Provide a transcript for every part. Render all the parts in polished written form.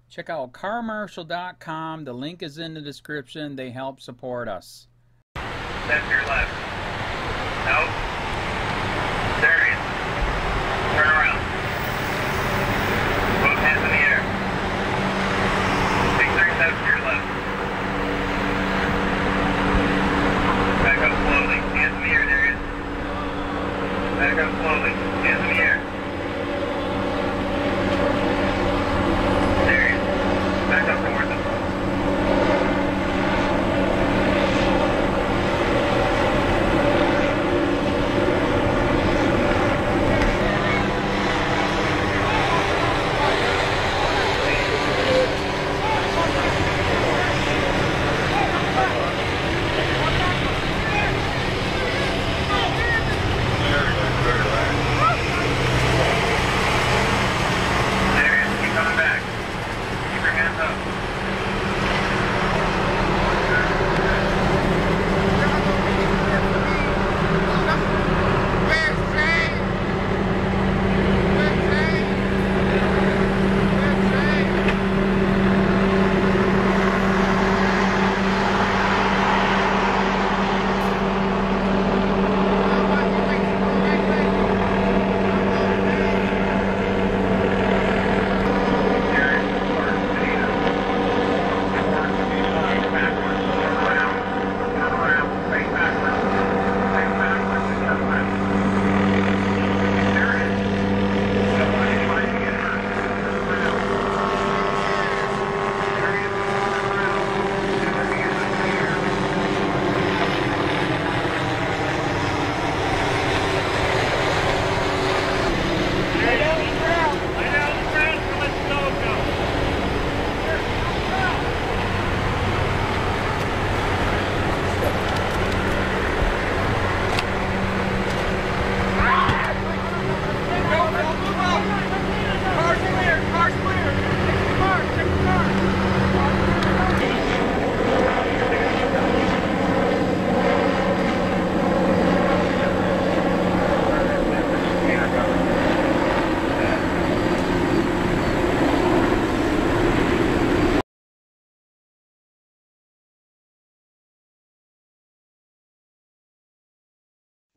Check out carmarshal.com. The link is in the description. They help support us. Left, your left. Nope. There it is. Turn around. Both hands in the air. Take 3 steps to your left. Back up slowly. Hands in the air. There it is. Back up slowly. Hands in the air. There it is. Back up towards us.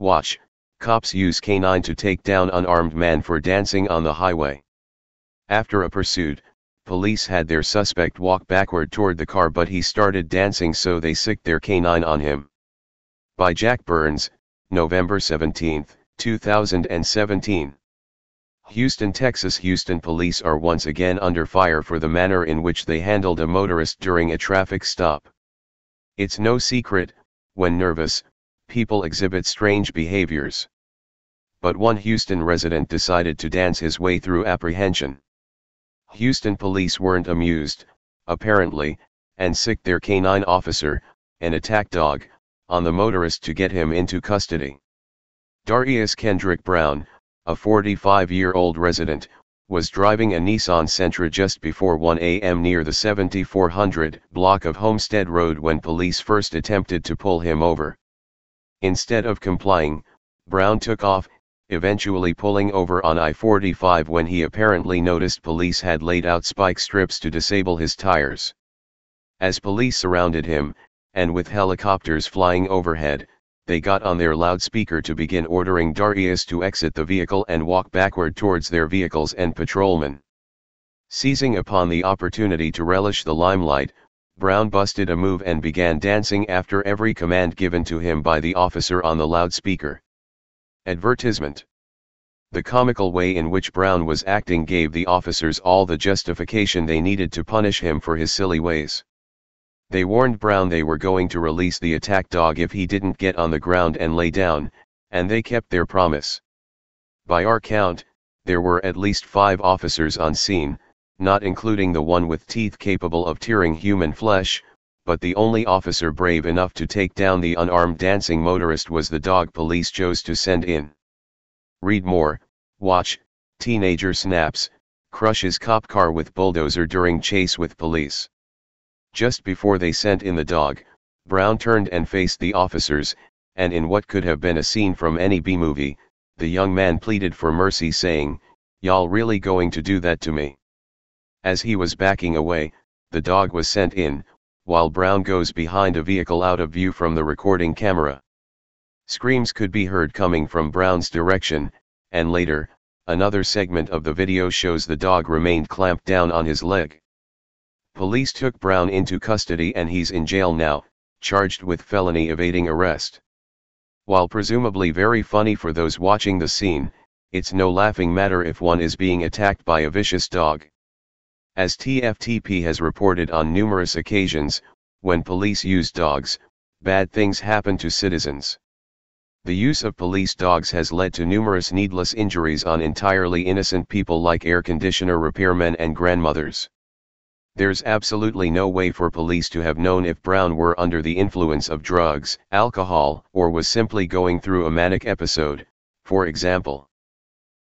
Watch, cops use canine to take down unarmed man for dancing on the highway. After a pursuit, police had their suspect walk backward toward the car, but he started dancing, so they sicked their canine on him. By Jack Burns, November 17, 2017. Houston, Texas. Houston police are once again under fire for the manner in which they handled a motorist during a traffic stop. It's no secret, when nervous, people exhibit strange behaviors. But one Houston resident decided to dance his way through apprehension. Houston police weren't amused, apparently, and sicked their canine officer, an attack dog, on the motorist to get him into custody. Darius Kendrick Brown, a 45-year-old resident, was driving a Nissan Sentra just before 1 a.m. near the 7400 block of Homestead Road when police first attempted to pull him over. Instead of complying, Brown took off, eventually pulling over on I-45 when he apparently noticed police had laid out spike strips to disable his tires. As police surrounded him, and with helicopters flying overhead, they got on their loudspeaker to begin ordering Darius to exit the vehicle and walk backward towards their vehicles and patrolmen. Seizing upon the opportunity to relish the limelight, Brown busted a move and began dancing after every command given to him by the officer on the loudspeaker. Advertisement. The comical way in which Brown was acting gave the officers all the justification they needed to punish him for his silly ways. They warned Brown they were going to release the attack dog if he didn't get on the ground and lay down, and they kept their promise. By our count, there were at least 5 officers on scene, not including the one with teeth capable of tearing human flesh, but the only officer brave enough to take down the unarmed dancing motorist was the dog police chose to send in. Read more. Watch, teenager snaps, crushes cop car with bulldozer during chase with police. Just before they sent in the dog, Brown turned and faced the officers, and in what could have been a scene from any B-movie, the young man pleaded for mercy saying, "Y'all really going to do that to me?" As he was backing away, the dog was sent in, while Brown goes behind a vehicle out of view from the recording camera. Screams could be heard coming from Brown's direction, and later, another segment of the video shows the dog remained clamped down on his leg. Police took Brown into custody and he's in jail now, charged with felony evading arrest. While presumably very funny for those watching the scene, it's no laughing matter if one is being attacked by a vicious dog. As TFTP has reported on numerous occasions, when police use dogs, bad things happen to citizens. The use of police dogs has led to numerous needless injuries on entirely innocent people like air conditioner repairmen and grandmothers. There's absolutely no way for police to have known if Brown were under the influence of drugs, alcohol, or was simply going through a manic episode, for example.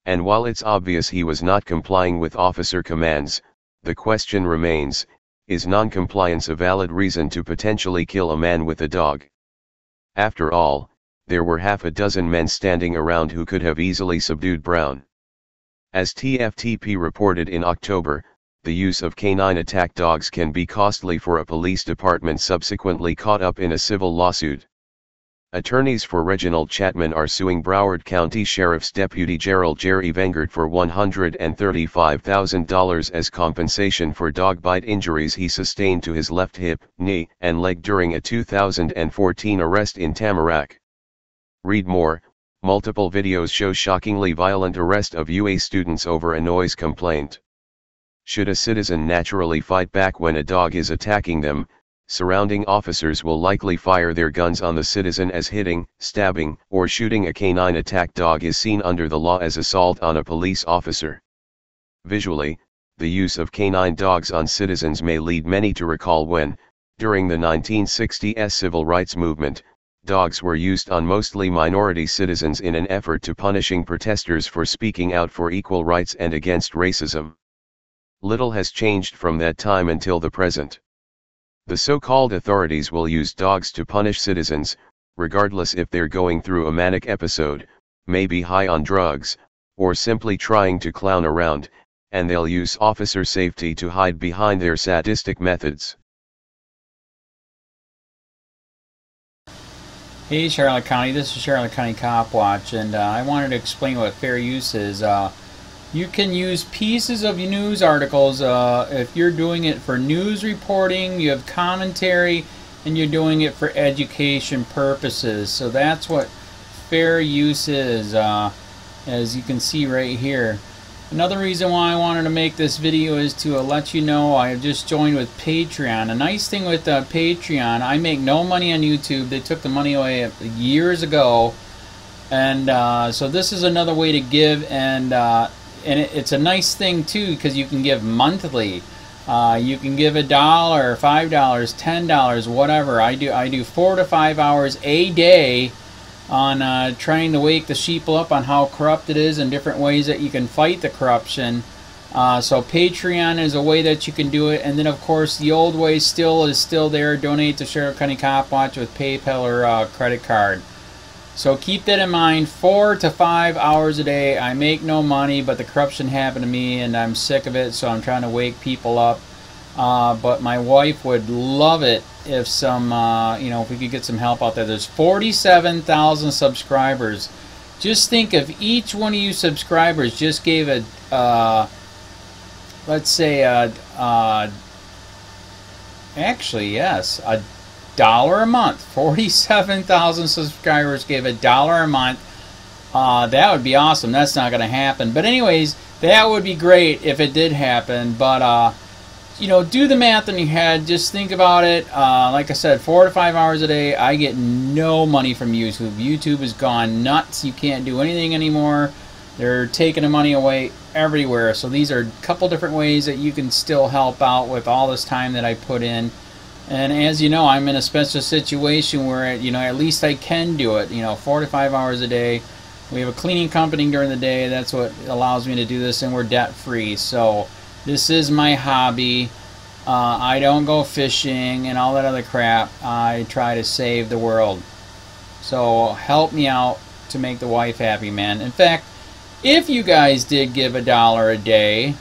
And while it's obvious he was not complying with officer commands, the question remains, is non-compliance a valid reason to potentially kill a man with a dog? After all, there were half a dozen men standing around who could have easily subdued Brown. As TFTP reported in October, the use of canine attack dogs can be costly for a police department subsequently caught up in a civil lawsuit. Attorneys for Reginald Chapman are suing Broward County Sheriff's Deputy Gerald Jerry Vengert for $135,000 as compensation for dog bite injuries he sustained to his left hip, knee, and leg during a 2014 arrest in Tamarack. Read more. Multiple videos show shockingly violent arrest of UA students over a noise complaint. Should a citizen naturally fight back when a dog is attacking them, surrounding officers will likely fire their guns on the citizen, as hitting, stabbing, or shooting a canine attack dog is seen under the law as assault on a police officer. Visually, the use of canine dogs on citizens may lead many to recall when, during the 1960s civil rights movement, dogs were used on mostly minority citizens in an effort to punishing protesters for speaking out for equal rights and against racism. Little has changed from that time until the present. The so-called authorities will use dogs to punish citizens, regardless if they're going through a manic episode, maybe high on drugs, or simply trying to clown around, and they'll use officer safety to hide behind their sadistic methods. Hey Charlotte County, this is Charlotte County Cop Watch, and I wanted to explain what fair use is. You can use pieces of news articles if you're doing it for news reporting, you have commentary, and you're doing it for education purposes. So that's what fair use is, as you can see right here. Another reason why I wanted to make this video is to let you know I have just joined with Patreon. A nice thing with Patreon, I make no money on YouTube. They took the money away years ago, and so this is another way to give, and it's a nice thing too because you can give monthly. You can give $1, $5, $10, whatever. I do 4 to 5 hours a day on trying to wake the sheeple up on how corrupt it is and different ways that you can fight the corruption. So Patreon is a way that you can do it, and then of course the old way is still there. Donate to Sheriff County Cop Watch with PayPal or credit card. So keep that in mind. 4 to 5 hours a day. I make no money, but the corruption happened to me and I'm sick of it, so I'm trying to wake people up. But my wife would love it if if we could get some help out there. There's 47,000 subscribers. Just think if each one of you subscribers just gave let's say actually yes, $1 a month. 47,000 subscribers gave $1 a month. That would be awesome. That's not going to happen. But anyways, that would be great if it did happen. But do the math in your head. Just think about it. Like I said, 4 to 5 hours a day. I get no money from YouTube. YouTube has gone nuts. You can't do anything anymore. They're taking the money away everywhere. So these are a couple different ways that you can still help out with all this time that I put in. And as you know, I'm in a special situation where, at least I can do it, 4 to 5 hours a day. We have a cleaning company during the day. That's what allows me to do this, and we're debt-free. So this is my hobby. I don't go fishing and all that other crap. I try to save the world. So help me out to make the wife happy, man. In fact, if you guys did give $1 a day,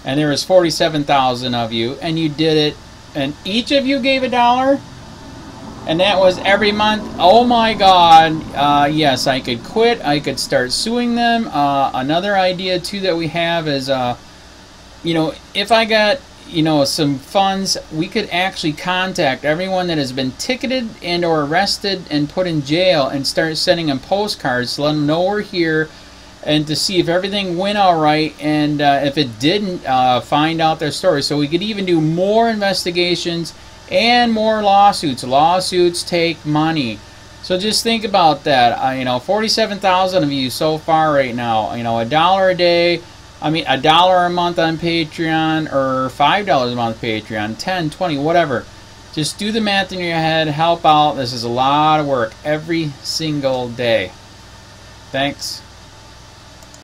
and there was 47,000 of you, and you did it, and each of you gave $1, and that was every month. Oh my God! Yes, I could quit. I could start suing them. Another idea too that we have is, you know, if I got, you know, some funds, we could actually contact everyone that has been ticketed and or arrested and put in jail and start sending them postcards to let them know we're here, and to see if everything went all right, and if it didn't, find out their story. So we could even do more investigations and more lawsuits. Lawsuits take money. So just think about that. You know, 47,000 of you so far right now. You know, $1 a day. I mean, $1 a month on Patreon, or $5 a month Patreon, 10, 20, whatever. Just do the math in your head, help out. This is a lot of work every single day. Thanks.